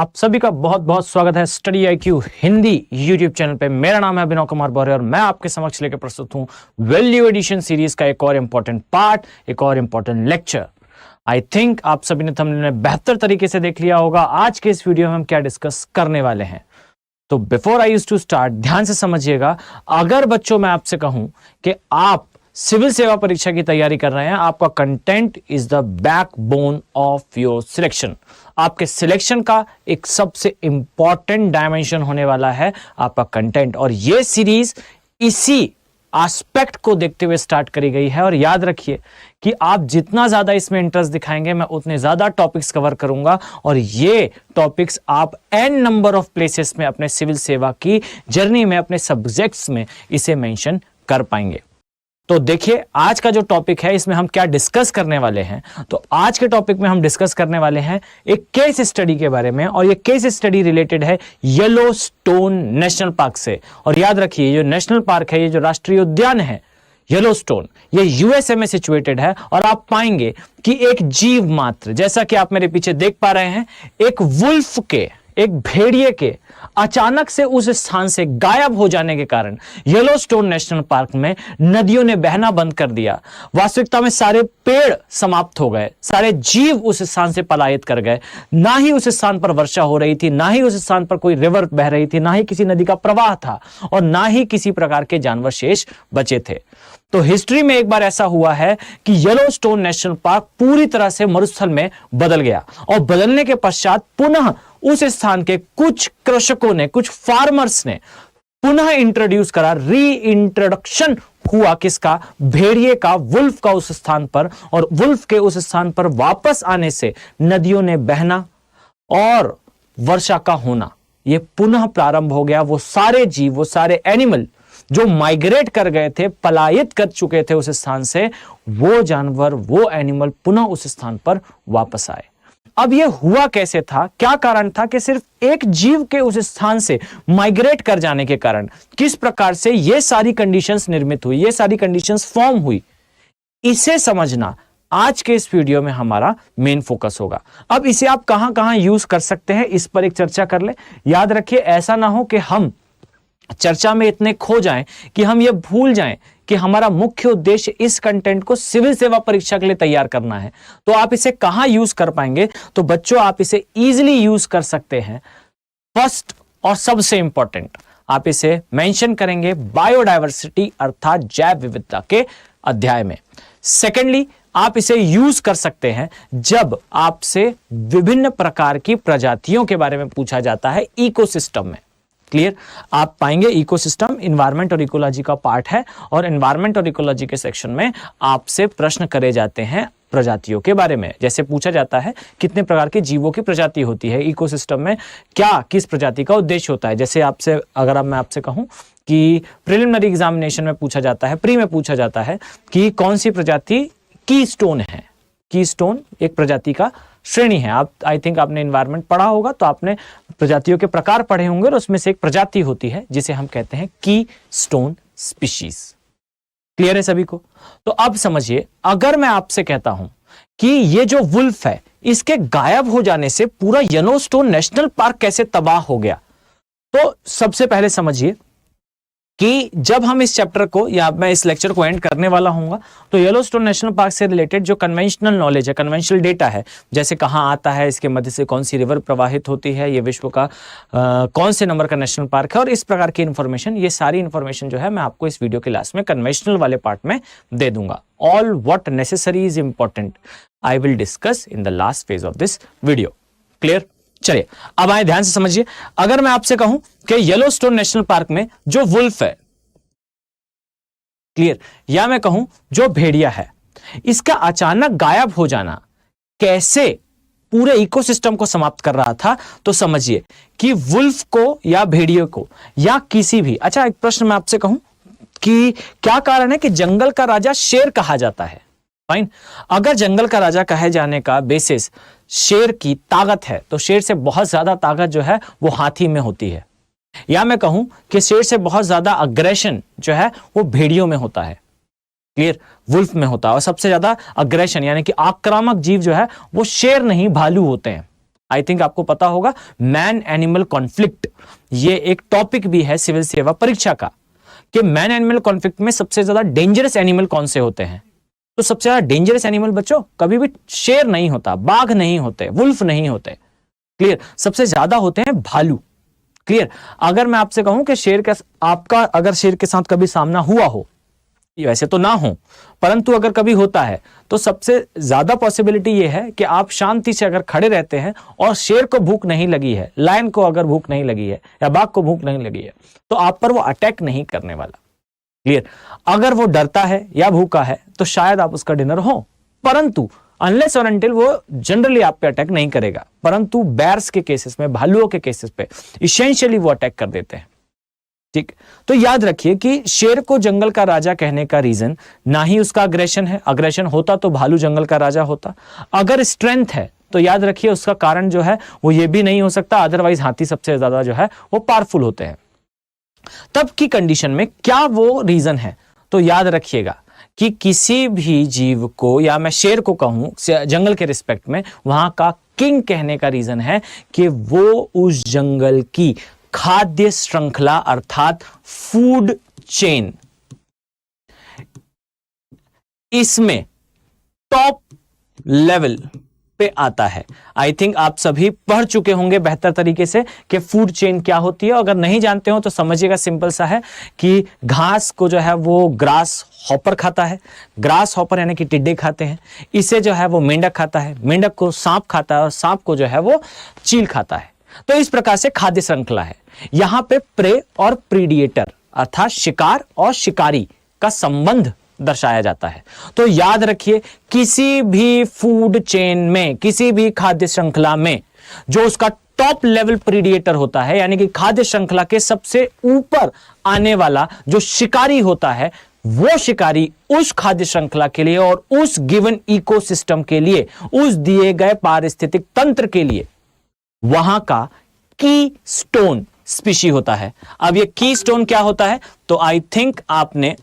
आप सभी का बहुत बहुत स्वागत है study IQ Hindi YouTube channel पे। मेरा नाम है अभिनव कुमार बौरे और मैं आपके समक्ष लेकर प्रस्तुत हूं वैल्यू एडिशन सीरीज का एक और इंपॉर्टेंट पार्ट, एक और इंपॉर्टेंट लेक्चर। आई थिंक आप सभी ने थंबनेल में बेहतर तरीके से देख लिया होगा आज के इस वीडियो में हम क्या डिस्कस करने वाले हैं। तो before I use to start, ध्यान से समझिएगा। अगर बच्चों मैं आपसे कहूं कि आप सिविल सेवा परीक्षा की तैयारी कर रहे हैं, आपका content is the backbone of your selection. आपके सिलेक्शन का एक सबसे इंपॉर्टेंट डायमेंशन होने वाला है आपका कंटेंट, और यह सीरीज इसी एस्पेक्ट को देखते हुए स्टार्ट करी गई है। और याद रखिए कि आप जितना ज्यादा इसमें इंटरेस्ट दिखाएंगे, मैं उतने ज्यादा टॉपिक्स कवर करूंगा, और ये टॉपिक्स आप एन नंबर ऑफ प्लेसेस में अपने सिविल सेवा की जर्नी में, अपने सब्जेक्ट्स में इसे मेंशन कर पाएंगे। तो देखिए आज का जो टॉपिक है इसमें हम क्या डिस्कस करने वाले हैं। तो आज के टॉपिक में हम डिस्कस करने वाले हैं एक केस स्टडी के बारे में, और ये केस स्टडी रिलेटेड है येलोस्टोन नेशनल पार्क से। और याद रखिए ये नेशनल पार्क है, ये जो राष्ट्रीय उद्यान है येलोस्टोन, ये यूएसए में सिचुएटेड है। और आप पाएंगे कि एक जीव मात्र, जैसा कि आप मेरे पीछे देख पा रहे हैं, एक वुल्फ के, एक भेड़िए के अचानक से उस स्थान से गायब हो जाने के कारण येलोस्टोन नेशनल पार्क में नदियों ने बहना बंद कर दिया। वास्तविकता में सारे पेड़ समाप्त हो गए, सारे जीव उस स्थान से पलायित कर गए। ना ही उस स्थान पर वर्षा हो रही थी, ना ही उस स्थान पर कोई रिवर बह रही थी, ना ही किसी नदी का प्रवाह था, और ना ही किसी प्रकार के जानवर शेष बचे थे। तो हिस्ट्री में एक बार ऐसा हुआ है कि येलोस्टोन नेशनल पार्क पूरी तरह से मरुस्थल में बदल गया, और बदलने के पश्चात पुनः उस स्थान के कुछ कृषकों ने, कुछ फार्मर्स ने पुनः इंट्रोड्यूस करा, री इंट्रोडक्शन हुआ किसका, भेड़िए का, वुल्फ का उस स्थान पर। और वुल्फ के उस स्थान पर वापस आने से नदियों ने बहना और वर्षा का होना यह पुनः प्रारंभ हो गया। वो सारे जीव, वो सारे एनिमल जो माइग्रेट कर गए थे, पलायित कर चुके थे उस स्थान से, वो जानवर, वो एनिमल पुनः उस स्थान पर वापस आए। अब यह हुआ कैसे था, क्या कारण था कि सिर्फ एक जीव के उस स्थान से माइग्रेट कर जाने के कारण किस प्रकार से ये सारी कंडीशंस निर्मित हुई, ये सारी कंडीशंस फॉर्म हुई, इसे समझना आज के इस वीडियो में हमारा मेन फोकस होगा। अब इसे आप कहां कहां यूज कर सकते हैं, इस पर एक चर्चा कर ले। याद रखिए ऐसा ना हो कि हम चर्चा में इतने खो जाएं कि हम ये भूल जाएं कि हमारा मुख्य उद्देश्य इस कंटेंट को सिविल सेवा परीक्षा के लिए तैयार करना है। तो आप इसे कहां यूज कर पाएंगे, तो बच्चों आप इसे इजीली यूज कर सकते हैं। फर्स्ट और सबसे इंपॉर्टेंट, आप इसे मेंशन करेंगे बायोडायवर्सिटी अर्थात जैव विविधता के अध्याय में। सेकेंडली, आप इसे यूज कर सकते हैं जब आपसे विभिन्न प्रकार की प्रजातियों के बारे में पूछा जाता है इकोसिस्टम में। क्लियर, आप पाएंगे इकोसिस्टम एनवायरनमेंट और इकोलॉजी का पार्ट है, और एनवायरनमेंट और इकोलॉजी के सेक्शन में आपसे प्रश्न करे जाते हैं प्रजातियों के बारे में। जैसे पूछा जाता है कितने प्रकार के जीवों की प्रजाति होती है इकोसिस्टम में, क्या किस प्रजाति का उद्देश्य होता है। जैसे आपसे अगर मैं आपसे कहूं कि प्रिलिमिनरी एग्जामिनेशन में पूछा जाता है, प्री में पूछा जाता है कि कौन सी प्रजाति कीस्टोन है। कीस्टोन एक प्रजाति का श्रेणी है। आप आई थिंक आपने एनवायरनमेंट पढ़ा होगा, तो आपने प्रजातियों के प्रकार पढ़े होंगे, और उसमें से एक प्रजाति होती है जिसे हम कहते हैं कीस्टोन स्पीशीज। क्लियर है सभी को? तो अब समझिए, अगर मैं आपसे कहता हूं कि ये जो वुल्फ है, इसके गायब हो जाने से पूरा येलोस्टोन नेशनल पार्क कैसे तबाह हो गया, तो सबसे पहले समझिए कि जब हम इस चैप्टर को, या मैं इस लेक्चर को एंड करने वाला हूंगा, तो येलोस्टोन नेशनल पार्क से रिलेटेड जो कन्वेंशनल नॉलेज है, कन्वेंशनल डेटा है, जैसे कहां आता है, इसके मध्य से कौन सी रिवर प्रवाहित होती है, ये विश्व का कौन से नंबर का नेशनल पार्क है, और इस प्रकार की इंफॉर्मेशन, ये सारी इंफॉर्मेशन जो है मैं आपको इस वीडियो के लास्ट में कन्वेंशनल वाले पार्ट में दे दूंगा। All what necessary is important I will discuss in the last phase of this video. Clear? चलिए अब आए, ध्यान से समझिए। अगर मैं आपसे कहूं कि येलोस्टोन नेशनल पार्क में जो वुल्फ है, क्लियर, या मैं कहूं जो भेड़िया है, इसका अचानक गायब हो जाना कैसे पूरे इकोसिस्टम को समाप्त कर रहा था, तो समझिए कि वुल्फ को या भेड़िए को या किसी भी, अच्छा एक प्रश्न मैं आपसे कहूं कि क्या कारण है कि जंगल का राजा शेर कहा जाता है। फाइन, अगर जंगल का राजा कहे जाने का बेसिस शेर की ताकत है, तो शेर से बहुत ज्यादा ताकत जो है वो हाथी में होती है, या मैं कहूं कि शेर से बहुत ज्यादा अग्रेशन जो है वो भेड़ियों में होता है। क्लियर, वुल्फ में होता है। और सबसे ज्यादा अग्रेशन यानी कि आक्रामक जीव जो है वो शेर नहीं भालू होते हैं। आई थिंक आपको पता होगा, मैन एनिमल कॉन्फ्लिक्ट, ये एक टॉपिक भी है सिविल सेवा परीक्षा का, कि मैन एनिमल कॉन्फ्लिक्ट में सबसे ज्यादा डेंजरस एनिमल कौन से होते हैं। तो सबसे ज्यादा डेंजरस एनिमल बच्चों कभी भी शेर नहीं होता, बाघ नहीं होते, वुल्फ नहीं होते, क्लियर। सबसे ज्यादा होते हैं भालू, क्लियर। अगर मैं आपसे कहूं कि शेर का आपका अगर शेर के साथ कभी सामना हुआ हो, वैसे तो ना हो, परंतु अगर कभी होता है तो सबसे ज्यादा पॉसिबिलिटी यह है कि आप शांति से अगर खड़े रहते हैं और शेर को भूख नहीं लगी है, लायन को अगर भूख नहीं लगी है या बाघ को भूख नहीं लगी है, तो आप पर वो अटैक नहीं करने वाला, क्लियर। अगर वो डरता है या भूखा है तो शायद आप उसका डिनर हो, परंतु अनलेस और अनटिल वो जनरली आप पे अटैक नहीं करेगा। परंतु बैर्स के केसेस में, भालुओं के केसेस पे इसेंशियली वो अटैक कर देते हैं, ठीक। तो याद रखिए कि शेर को जंगल का राजा कहने का रीजन ना ही उसका अग्रेशन है, अग्रेशन होता तो भालू जंगल का राजा होता। अगर स्ट्रेंथ है तो याद रखिए उसका कारण जो है वो ये भी नहीं हो सकता, अदरवाइज हाथी सबसे ज्यादा जो है वो पावरफुल होते हैं। तब की कंडीशन में क्या वो रीजन है, तो याद रखिएगा कि किसी भी जीव को, या मैं शेर को कहूं जंगल के रिस्पेक्ट में, वहां का किंग कहने का रीजन है कि वो उस जंगल की खाद्य श्रृंखला अर्थात फूड चेन, इसमें टॉप लेवल पे आता है। आई थिंक आप सभी पढ़ चुके होंगे बेहतर तरीके से कि फूड चेन क्या होती है। अगर नहीं जानते हो तो समझिएगा, सिंपल सा है कि घास को जो है वो ग्रास हॉपर खाता है, ग्रास हॉपर यानी कि टिड्डे खाते हैं, इसे जो है वो मेंढक खाता है, मेंढक को सांप खाता है और सांप को जो है वो चील खाता है। तो इस प्रकार से खाद्य श्रृंखला है। यहां पे प्रे और प्रीडिएटर अर्थात शिकार और शिकारी का संबंध दर्शाया जाता है। तो याद रखिए किसी भी फूड चेन में, किसी भी खाद्य श्रृंखला में जो उसका टॉप लेवल प्रीडिएटर होता है, यानी कि खाद्य श्रृंखला के सबसे ऊपर आने वाला जो शिकारी होता है, वो शिकारी उस खाद्य श्रृंखला के लिए और उस गिवन इकोसिस्टम के लिए, उस दिए गए पारिस्थितिक तंत्र के लिए वहां का की स्टोन स्पीशी होता है। अब ये की स्टोन क्या होता है, तो आई थिंक आपने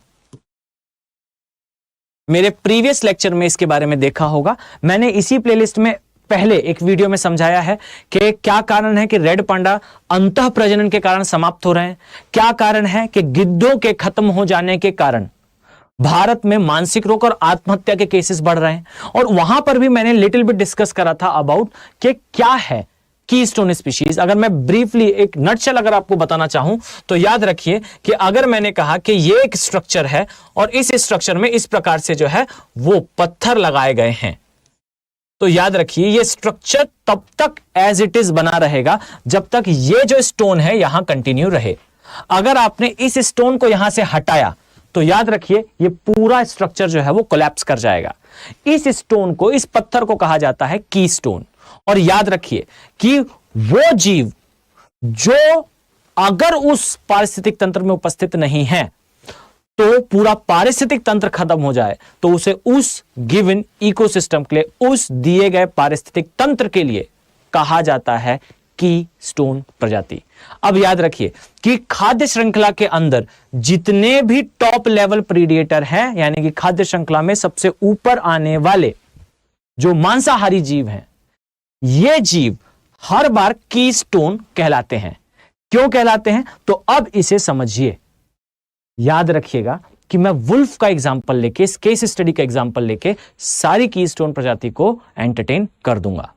मेरे प्रीवियस लेक्चर में इसके बारे में देखा होगा। मैंने इसी प्लेलिस्ट में पहले एक वीडियो में समझाया है कि क्या कारण है कि रेड पांडा अंतः प्रजनन के कारण समाप्त हो रहे हैं, क्या कारण है कि गिद्धों के खत्म हो जाने के कारण भारत में मानसिक रोग और आत्महत्या के केसेस बढ़ रहे हैं। और वहां पर भी मैंने लिटिल बिट डिस्कस करा था अबाउट कि क्या है कीस्टोन स्पीशीज। अगर मैं ब्रीफली एक नटशेल अगर आपको बताना चाहूं तो याद रखिए कि अगर मैंने कहा कि ये एक स्ट्रक्चर है और इस स्ट्रक्चर में इस प्रकार से जो है वो पत्थर लगाए गए हैं, तो याद रखिए ये स्ट्रक्चर तब तक एज इट इज बना रहेगा जब तक ये जो स्टोन है यहां कंटिन्यू रहे। अगर आपने इस स्टोन को यहां से हटाया तो याद रखिए ये पूरा स्ट्रक्चर जो है वो कोलैप्स कर जाएगा। इस स्टोन को, इस पत्थर को कहा जाता है कीस्टोन। और याद रखिए कि वो जीव जो अगर उस पारिस्थितिक तंत्र में उपस्थित नहीं है तो पूरा पारिस्थितिक तंत्र खत्म हो जाए तो उसे उस गिवन इकोसिस्टम के लिए, उस दिए गए पारिस्थितिक तंत्र के लिए कहा जाता है कीस्टोन प्रजाति। अब याद रखिए कि खाद्य श्रृंखला के अंदर जितने भी टॉप लेवल प्रीडिएटर हैं, यानी कि खाद्य श्रृंखला में सबसे ऊपर आने वाले जो मांसाहारी जीव हैं, ये जीव हर बार कीस्टोन कहलाते हैं। क्यों कहलाते हैं, तो अब इसे समझिए। याद रखिएगा कि मैं वुल्फ का एग्जांपल लेके, इस केस स्टडी का एग्जांपल लेके सारी कीस्टोन प्रजाति को एंटरटेन कर दूंगा।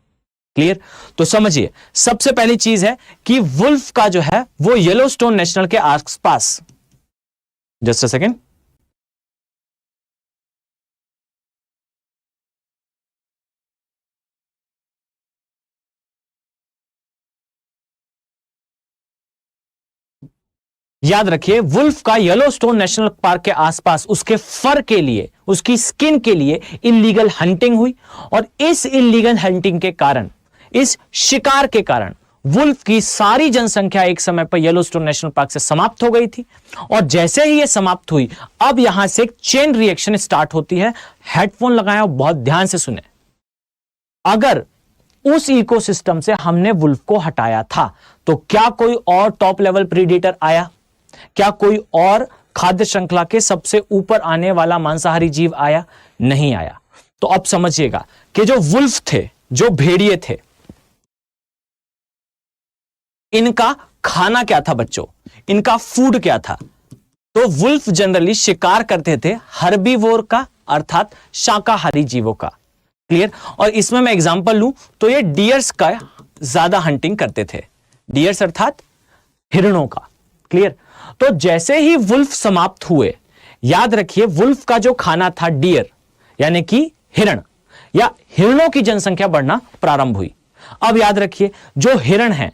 क्लियर? तो समझिए, सबसे पहली चीज है कि वुल्फ का जो है वो येलोस्टोन नेशनल के आसपास, जस्ट अ सेकेंड, याद रखिए वुल्फ का येलोस्टोन नेशनल पार्क के आसपास उसके फर के लिए, उसकी स्किन के लिए इल्लीगल हंटिंग हुई और इस इल्लीगल हंटिंग के कारण, इस शिकार के कारण वुल्फ की सारी जनसंख्या एक समय पर येलोस्टोन नेशनल पार्क से समाप्त हो गई थी। और जैसे ही यह समाप्त हुई, अब यहां से एक चेन रिएक्शन स्टार्ट होती है। हेडफोन लगाएं और बहुत ध्यान से सुने। अगर उस इकोसिस्टम से हमने वुल्फ को हटाया था तो क्या कोई और टॉप लेवल प्रीडेटर आया? क्या कोई और खाद्य श्रृंखला के सबसे ऊपर आने वाला मांसाहारी जीव आया? नहीं आया। तो अब समझिएगा कि जो वुल्फ थे, जो भेड़िए थे, इनका खाना क्या था बच्चों, इनका फूड क्या था? तो वुल्फ जनरली शिकार करते थे हर्बीवोर का, अर्थात शाकाहारी जीवों का। क्लियर? और इसमें मैं एग्जांपल लूं तो ये डियर्स का ज्यादा हंटिंग करते थे, डियर्स अर्थात हिरणों का। क्लियर? तो जैसे ही वुल्फ समाप्त हुए, याद रखिए वुल्फ का जो खाना था डियर यानी कि हिरण, या हिरणों की जनसंख्या बढ़ना प्रारंभ हुई। अब याद रखिए जो हिरण हैं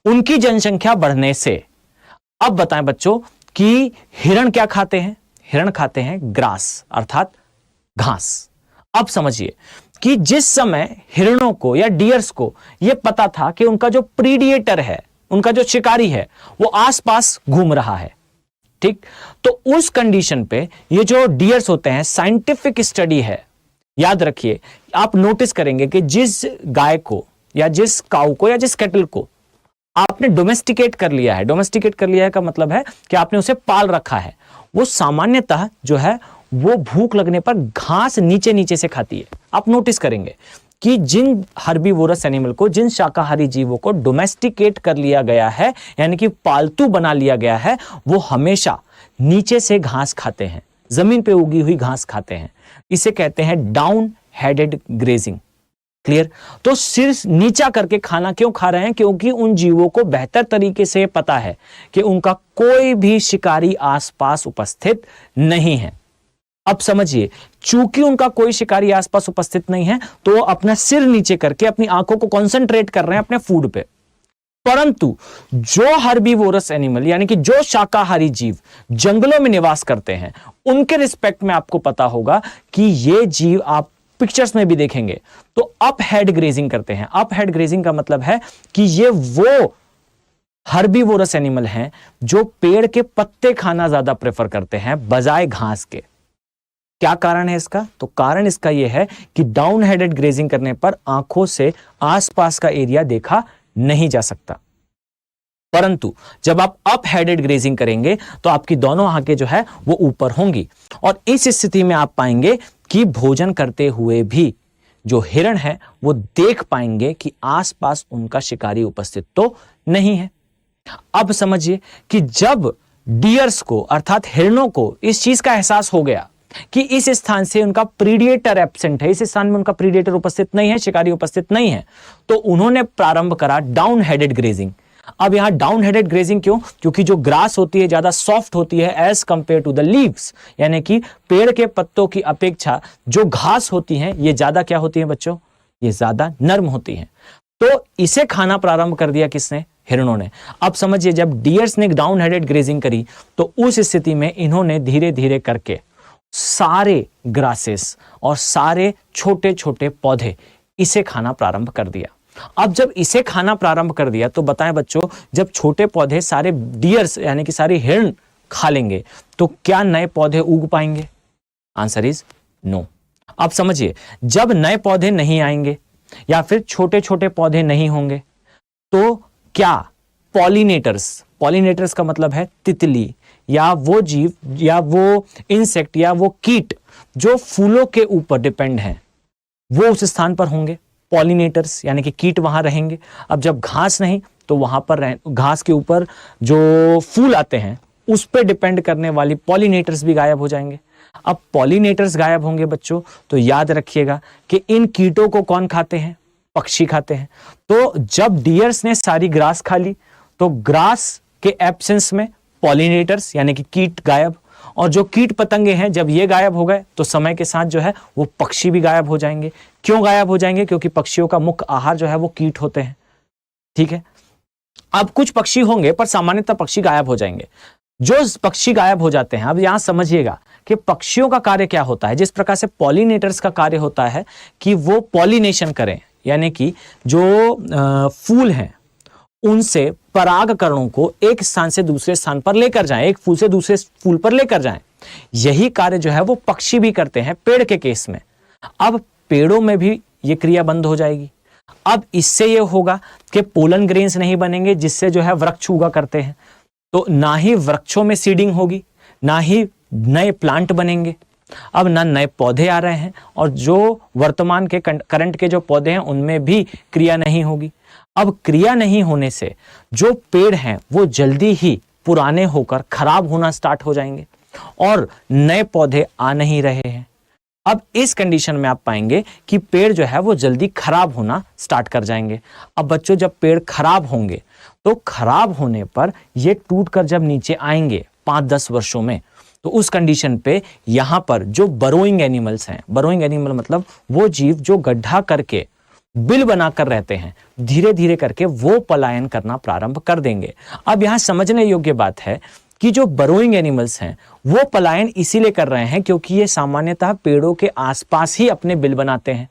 उनकी जनसंख्या बढ़ने से, अब बताएं बच्चों कि हिरण क्या खाते हैं? हिरण खाते हैं ग्रास अर्थात घास। अब समझिए कि जिस समय हिरणों को या डियर्स को यह पता था कि उनका जो प्रीडिएटर है, उनका जो शिकारी है, वो आसपास घूम रहा है, ठीक, तो उस कंडीशन पे ये जो डियर्स होते हैं, साइंटिफिक स्टडी है, याद रखिए आप नोटिस करेंगे कि जिस गाय को या जिस काऊ को या जिस कैटल को आपने डोमेस्टिकेट कर लिया है, डोमेस्टिकेट कर लिया है का मतलब है कि आपने उसे पाल रखा है, वो सामान्यतः जो है वो भूख लगने पर घास नीचे नीचे से खाती है। आप नोटिस करेंगे कि जिन हर्बीवोरस एनिमल को, जिन शाकाहारी जीवों को डोमेस्टिकेट कर लिया गया है यानी कि पालतू बना लिया गया है, वो हमेशा नीचे से घास खाते हैं, जमीन पे उगी हुई घास खाते हैं। इसे कहते हैं डाउन हेडेड ग्रेजिंग। क्लियर? तो सिर नीचा करके खाना क्यों खा रहे हैं? क्योंकि उन जीवों को बेहतर तरीके से पता है कि उनका कोई भी शिकारी आसपास उपस्थित नहीं है। अब समझिए, चूंकि उनका कोई शिकारी आसपास उपस्थित नहीं है तो वो अपना सिर नीचे करके अपनी आंखों को कंसंट्रेट कर रहे हैं अपने फूड पे। परंतु जो हर्बीवोरस एनिमल यानी कि जो शाकाहारी जीव जंगलों में निवास करते हैं, उनके रिस्पेक्ट में आपको पता होगा कि ये जीव, आप पिक्चर्स में भी देखेंगे तो अप हेड ग्रेजिंग करते हैं। अप हेड ग्रेजिंग का मतलब है कि ये वो हर्बीवोरस एनिमल हैं जो पेड़ के पत्ते खाना ज्यादा प्रेफर करते हैं बजाय घास के। क्या कारण है इसका? तो कारण इसका यह है कि डाउन हेडेड ग्रेजिंग करने पर आंखों से आसपास का एरिया देखा नहीं जा सकता, परंतु जब आप अप हेडेड ग्रेजिंग करेंगे तो आपकी दोनों आंखें जो है वो ऊपर होंगी, और इस स्थिति में आप पाएंगे कि भोजन करते हुए भी जो हिरण है वो देख पाएंगे कि आसपास उनका शिकारी उपस्थित तो नहीं है। अब समझिए कि जब डियर्स को अर्थात हिरणों को इस चीज का एहसास हो गया कि इस स्थान से उनका प्रीडिएटर एब्सेंट है, इस स्थान में उनका प्रीडिएटर उपस्थित नहीं है, शिकारी उपस्थित नहीं है, तो उन्होंने प्रारंभ करा डाउन हेडेड ग्रेजिंग। अब यहां डाउन हेडेड ग्रेजिंग क्यों? क्योंकि जो ग्रास होती है ज्यादा सॉफ्ट होती है as compare to the leaves, यानी कि पेड़ के पत्तों की अपेक्षा जो घास होती हैं ये ज्यादा क्या होती है बच्चों? ये ज्यादा नर्म होती हैं। तो इसे खाना प्रारंभ कर दिया किसने? हिरणों ने। अब समझिए जब डियर्स ने डाउन हेडेड ग्रेजिंग करी तो उस स्थिति में इन्होंने धीरे धीरे करके सारे ग्रासेस और सारे छोटे छोटे पौधे इसे खाना प्रारंभ कर दिया। अब जब इसे खाना प्रारंभ कर दिया तो बताएं बच्चों, जब छोटे पौधे सारे डियर्स यानी कि सारे हिरण खा लेंगे तो क्या नए पौधे उग पाएंगे? Answer is no. अब समझिए, जब नए पौधे नहीं आएंगे या फिर छोटे छोटे पौधे नहीं होंगे तो क्या पॉलिनेटर्स, पॉलिनेटर्स का मतलब है तितली या वो जीव या वो इंसेक्ट या वो कीट जो फूलों के ऊपर डिपेंड हैं, वो उस स्थान पर होंगे। पॉलिनेटर्स यानी कि कीट वहां रहेंगे। अब जब घास नहीं तो वहां पर घास के ऊपर जो फूल आते हैं उस पर डिपेंड करने वाली पॉलिनेटर्स भी गायब हो जाएंगे। अब पॉलिनेटर्स गायब होंगे बच्चों तो याद रखिएगा कि इन कीटों को कौन खाते हैं? पक्षी खाते हैं। तो जब डियर्स ने सारी ग्रास खा ली तो ग्रास के एब्सेंस में पॉलिनेटर्स यानी कि कीट गायब, और जो कीट पतंगे हैं जब ये गायब हो गए तो समय के साथ जो है वो पक्षी भी गायब हो जाएंगे। क्यों गायब हो जाएंगे? क्योंकि पक्षियों का मुख्य आहार जो है वो कीट होते हैं। ठीक है, अब कुछ पक्षी होंगे पर सामान्यतः पक्षी गायब हो जाएंगे। जो पक्षी गायब हो जाते हैं, अब यहां समझिएगा कि पक्षियों का कार्य क्या होता है। जिस प्रकार से पॉलिनेटर्स का कार्य होता है कि वो पॉलिनेशन करें, यानी कि जो फूल हैं उनसे परागकणों को एक स्थान से दूसरे स्थान पर लेकर जाएं, एक फूल से दूसरे फूल पर लेकर जाएं, यही कार्य जो है वो पक्षी भी करते हैं पेड़ के केस में। अब पेड़ों में भी ये क्रिया बंद हो जाएगी। अब इससे ये होगा कि पोलन ग्रेन्स नहीं बनेंगे जिससे जो है वृक्ष उगा करते हैं, तो ना ही वृक्षों में सीडिंग होगी, ना ही नए प्लांट बनेंगे। अब ना नए पौधे आ रहे हैं और जो वर्तमान के करंट के जो पौधे हैं उनमें भी क्रिया नहीं होगी। अब क्रिया नहीं होने से जो पेड़ हैं वो जल्दी ही पुराने होकर खराब होना स्टार्ट हो जाएंगे और नए पौधे आ नहीं रहे हैं। अब इस कंडीशन में आप पाएंगे कि पेड़ जो है वो जल्दी खराब होना स्टार्ट कर जाएंगे। अब बच्चों, जब पेड़ खराब होंगे तो खराब होने पर ये टूट कर जब नीचे आएंगे 5-10 वर्षों में, तो उस कंडीशन पे यहां पर जो बरोइंग एनिमल्स हैं, बरोइंग एनिमल मतलब वो जीव जो गड्ढा करके बिल बनाकर रहते हैं, धीरे धीरे करके वो पलायन करना प्रारंभ कर देंगे। अब यहां समझने योग्य बात है कि जो बरोइंग एनिमल्स हैं वो पलायन इसीलिए कर रहे हैं क्योंकि ये सामान्यतः पेड़ों के आसपास ही अपने बिल बनाते हैं।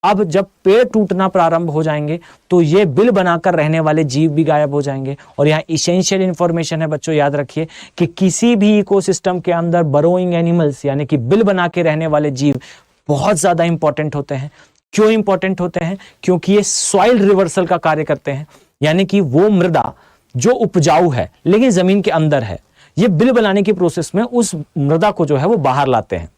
अब जब पेड़ टूटना प्रारंभ हो जाएंगे तो ये बिल बनाकर रहने वाले जीव भी गायब हो जाएंगे। और यहाँ इसेंशियल इंफॉर्मेशन है बच्चों, याद रखिए कि किसी भी इकोसिस्टम के अंदर बरोइंग एनिमल्स यानी कि बिल बना के रहने वाले जीव बहुत ज्यादा इंपॉर्टेंट होते हैं। क्यों इंपॉर्टेंट होते हैं? क्योंकि ये सॉइल रिवर्सल का कार्य करते हैं, यानी कि वो मृदा जो उपजाऊ है लेकिन जमीन के अंदर है, ये बिल बनाने की प्रोसेस में उस मृदा को जो है वो बाहर लाते हैं।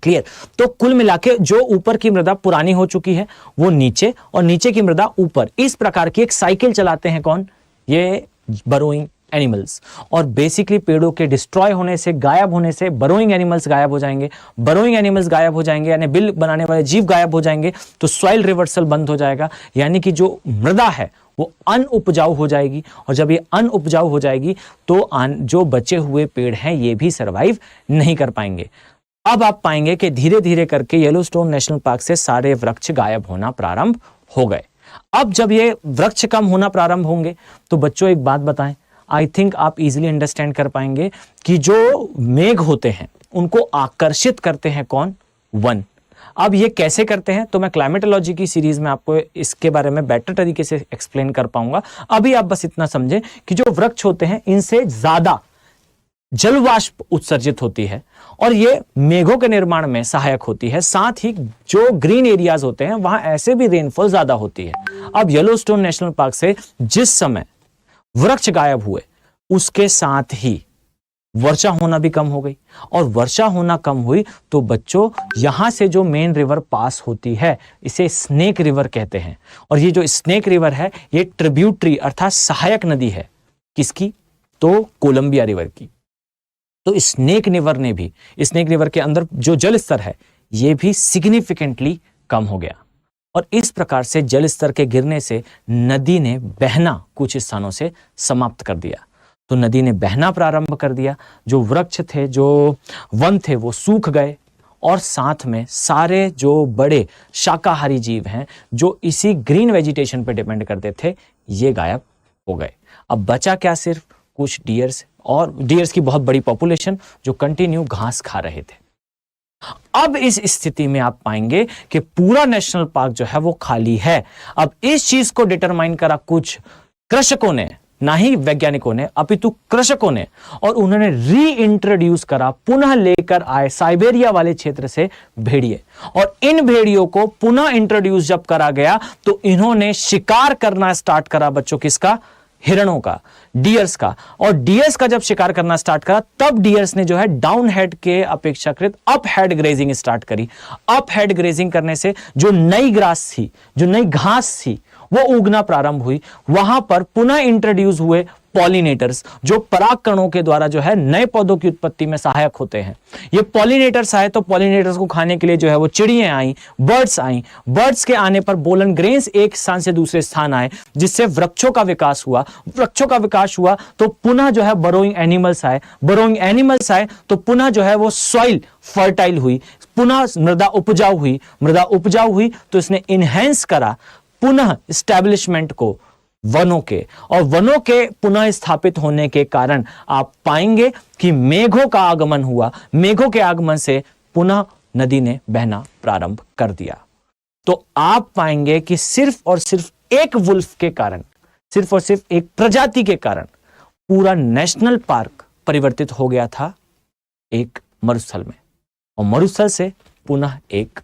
क्लियर? तो कुल मिलाके जो ऊपर की मृदा पुरानी हो चुकी है वो नीचे और नीचे की मृदा ऊपर, इस प्रकार की एक साइकिल चलाते हैं कौन? ये बरोइंग एनिमल्स। और बेसिकली पेड़ों के डिस्ट्रॉय होने से, गायब होने से बरोइंग एनिमल्स गायब हो जाएंगे। बरोइंग एनिमल्स गायब हो जाएंगे यानी बिल बनाने वाले जीव गायब हो जाएंगे तो सॉइल रिवर्सल बंद हो जाएगा, यानी कि जो मृदा है वो अनउपजाऊ हो जाएगी। और जब ये अनउपजाऊ हो जाएगी तो जो बचे हुए पेड़ हैं ये भी सरवाइव नहीं कर पाएंगे। अब आप पाएंगे कि धीरे धीरे करके येलोस्टोन नेशनल पार्क से सारे वृक्ष गायब होना प्रारंभ हो गए। अब जब ये वृक्ष कम होना प्रारंभ होंगे तो बच्चों एक बात बताएं, आई थिंक आप इजीली अंडरस्टैंड कर पाएंगे कि जो मेघ होते हैं उनको आकर्षित करते हैं कौन? वन। अब ये कैसे करते हैं तो मैं क्लाइमेटोलॉजी की सीरीज में आपको इसके बारे में बेटर तरीके से एक्सप्लेन कर पाऊंगा। अभी आप बस इतना समझें कि जो वृक्ष होते हैं इनसे ज्यादा जलवाष्प उत्सर्जित होती है और ये मेघों के निर्माण में सहायक होती है। साथ ही जो ग्रीन एरियाज होते हैं वहां ऐसे भी रेनफॉल ज्यादा होती है। अब येलोस्टोन नेशनल पार्क से जिस समय वृक्ष गायब हुए उसके साथ ही वर्षा होना भी कम हो गई और वर्षा होना कम हुई तो बच्चों यहां से जो मेन रिवर पास होती है इसे स्नेक रिवर कहते हैं। और ये जो स्नेक रिवर है ये ट्रिब्यूटरी अर्थात सहायक नदी है। किसकी? तो कोलंबिया रिवर की। तो स्नेक रिवर ने भी, स्नेक रिवर के अंदर जो जल स्तर है ये भी सिग्निफिकेंटली कम हो गया और इस प्रकार से जल स्तर के गिरने से नदी ने बहना कुछ स्थानों से समाप्त कर दिया। तो नदी ने बहना प्रारंभ कर दिया, जो वृक्ष थे, जो वन थे वो सूख गए और साथ में सारे जो बड़े शाकाहारी जीव हैं जो इसी ग्रीन वेजिटेशन पे डिपेंड करते थे ये गायब हो गए। अब बचा क्या? सिर्फ कुछ डियर्स, और डियर्स की बहुत बड़ी पॉपुलेशन जो कंटिन्यू घास खा रहे थे। अब इस स्थिति में आप पाएंगे कि पूरा नेशनल पार्क जो है वो खाली है। अब इस चीज को डिटरमाइन करा कुछ कृषकों ने, ना ही वैज्ञानिकों ने अपितु कृषकों ने, और उन्होंने री इंट्रोड्यूस करा, पुनः लेकर आए साइबेरिया वाले क्षेत्र से भेड़िए। और इन भेड़ियों को पुनः इंट्रोड्यूस जब करा गया तो इन्होंने शिकार करना स्टार्ट करा बच्चों, किसका? हिरणों का, डियर्स का। और डियर्स का जब शिकार करना स्टार्ट करा तब डियर्स ने जो है डाउन हेड के अपेक्षाकृत अप हेड ग्रेजिंग स्टार्ट करी। अप हेड ग्रेजिंग करने से जो नई ग्रास थी, जो नई घास थी वो उगना प्रारंभ हुई। वहां पर पुनः इंट्रोड्यूस हुए पॉलिनेटर्स जो परागकणों के द्वारा जो है नए पौधों की उत्पत्ति में सहायक होते हैं। ये पॉलिनेटर्स आए तो पॉलिनेटर्स को खाने के लिए जो है वो चिड़ियां आई, बर्ड्स आई। बर्ड्स के आने पर पोलन ग्रेन्स एक स्थान से दूसरे स्थान आए जिससे वृक्षों का विकास हुआ। वृक्षों का विकास हुआ तो पुनः जो है बरोइंग एनिमल्स आए। बरोइंग एनिमल्स आए तो पुनः जो है वो सॉइल फर्टाइल हुई, पुनः मृदा उपजाऊ हुई। मृदा उपजाऊ हुई तो इसने इनहेंस करा पुनः स्टैब्लिशमेंट को वनों के, और वनों के पुनः स्थापित होने के कारण आप पाएंगे कि मेघों का आगमन हुआ। मेघों के आगमन से पुनः नदी ने बहना प्रारंभ कर दिया। तो आप पाएंगे कि सिर्फ और सिर्फ एक वुल्फ के कारण, सिर्फ और सिर्फ एक प्रजाति के कारण पूरा नेशनल पार्क परिवर्तित हो गया था एक मरुस्थल में, और मरुस्थल से पुनः एक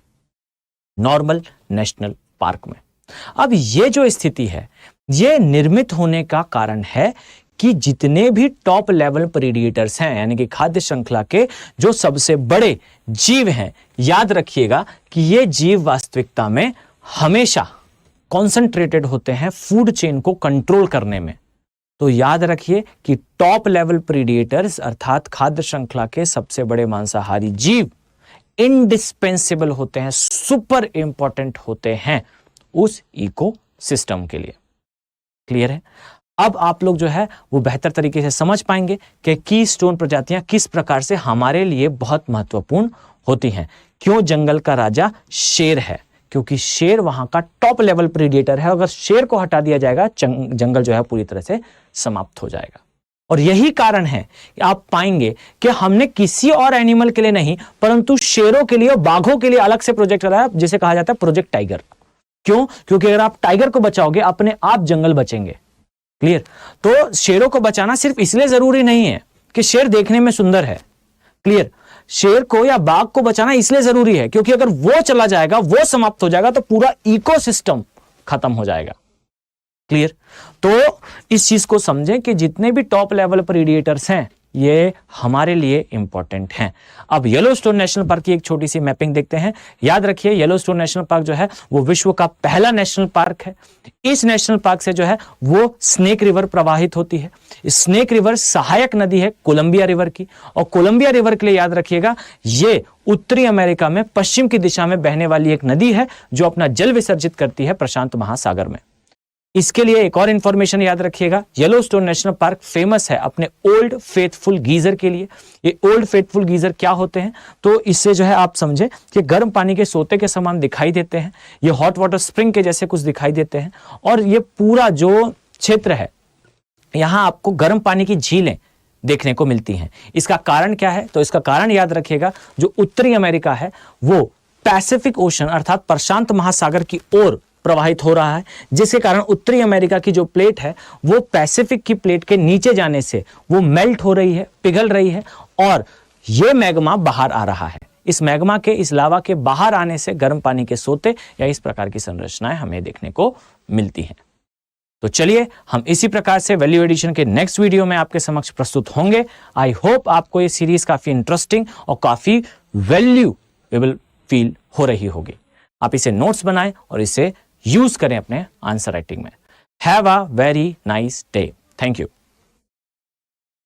नॉर्मल नेशनल पार्क में। अब ये जो स्थिति है ये निर्मित होने का कारण है कि जितने भी टॉप लेवल प्रेडिएटर्स हैं, यानी कि खाद्य श्रृंखला के जो सबसे बड़े जीव हैं, याद रखिएगा कि ये जीव वास्तविकता में हमेशा कॉन्सेंट्रेटेड होते हैं फूड चेन को कंट्रोल करने में। तो याद रखिए कि टॉप लेवल प्रीडेटर्स अर्थात खाद्य श्रृंखला के सबसे बड़े मांसाहारी जीव इंडिस्पेंसिबल होते हैं, सुपर इंपॉर्टेंट होते हैं उस इकोसिस्टम के लिए। क्लियर है? अब आप लोग जो है वो बेहतर तरीके से समझ पाएंगे कि कीस्टोन प्रजातियां किस प्रकार से हमारे लिए बहुत महत्वपूर्ण होती हैं। क्यों जंगल का राजा शेर है? क्योंकि शेर वहां का टॉप लेवल प्रीडेटर है। अगर शेर को हटा दिया जाएगा जंगल जो है पूरी तरह से समाप्त हो जाएगा। और यही कारण है कि आप पाएंगे कि हमने किसी और एनिमल के लिए नहीं परंतु शेरों के लिए और बाघों के लिए अलग से प्रोजेक्ट कराया, जिसे कहा जाता है प्रोजेक्ट टाइगर। क्यों? क्योंकि अगर आप टाइगर को बचाओगे अपने आप जंगल बचेंगे। क्लियर? तो शेरों को बचाना सिर्फ इसलिए जरूरी नहीं है कि शेर देखने में सुंदर है। क्लियर? शेर को या बाघ को बचाना इसलिए जरूरी है क्योंकि अगर वो चला जाएगा, वो समाप्त हो जाएगा तो पूरा इकोसिस्टम खत्म हो जाएगा। क्लियर? तो इस चीज को समझें कि जितने भी टॉप लेवल प्रीडेटर्स हैं ये हमारे लिए इंपॉर्टेंट हैं। अब येलोस्टोन नेशनल पार्क की एक छोटी सी मैपिंग देखते हैं। याद रखिए येलोस्टोन नेशनल पार्क जो है वो विश्व का पहला नेशनल पार्क है। इस नेशनल पार्क से जो है वो स्नेक रिवर प्रवाहित होती है। स्नेक रिवर सहायक नदी है कोलंबिया रिवर की, और कोलंबिया रिवर के लिए याद रखिएगा ये उत्तरी अमेरिका में पश्चिम की दिशा में बहने वाली एक नदी है जो अपना जल विसर्जित करती है प्रशांत महासागर में। इसके लिए एक और इंफॉर्मेशन याद रखिएगा, येलोस्टोन नेशनल पार्क फेमस है अपने ओल्ड फेथफुल गीजर के लिए। ये ओल्ड फेथफुल गीजर क्या होते हैं? तो इससे जो है आप समझे कि गर्म पानी के सोते के समान दिखाई देते हैं, ये हॉट वाटर स्प्रिंग के जैसे कुछ दिखाई देते हैं, और ये पूरा जो क्षेत्र है यहां आपको गर्म पानी की झीलें देखने को मिलती हैं। इसका कारण क्या है? तो इसका कारण याद रखिएगा, जो उत्तरी अमेरिका है वो पैसिफिक ओशन अर्थात प्रशांत महासागर की ओर प्रवाहित हो रहा है, जिसके कारण उत्तरी अमेरिका की जो प्लेट है वो पैसिफिक की प्लेट के नीचे जाने से वो मेल्ट हो रही है, पिघल रही है, और ये मैग्मा बाहर आ रहा है। इस मैग्मा के, इस लावा के बाहर आने से गर्म पानी के सोते या इस प्रकार की संरचनाएं हमें देखने को मिलती हैं। तो चलिए हम इसी प्रकार से वैल्यू एडिशन के नेक्स्ट वीडियो में आपके समक्ष प्रस्तुत होंगे। आई होप आपको ये सीरीज काफी इंटरेस्टिंग और काफी वैल्यूएबल फील हो रही होगी। आप इसे नोट्स बनाएं और इसे यूज करें अपने आंसर राइटिंग में। Have a very nice day. Thank you.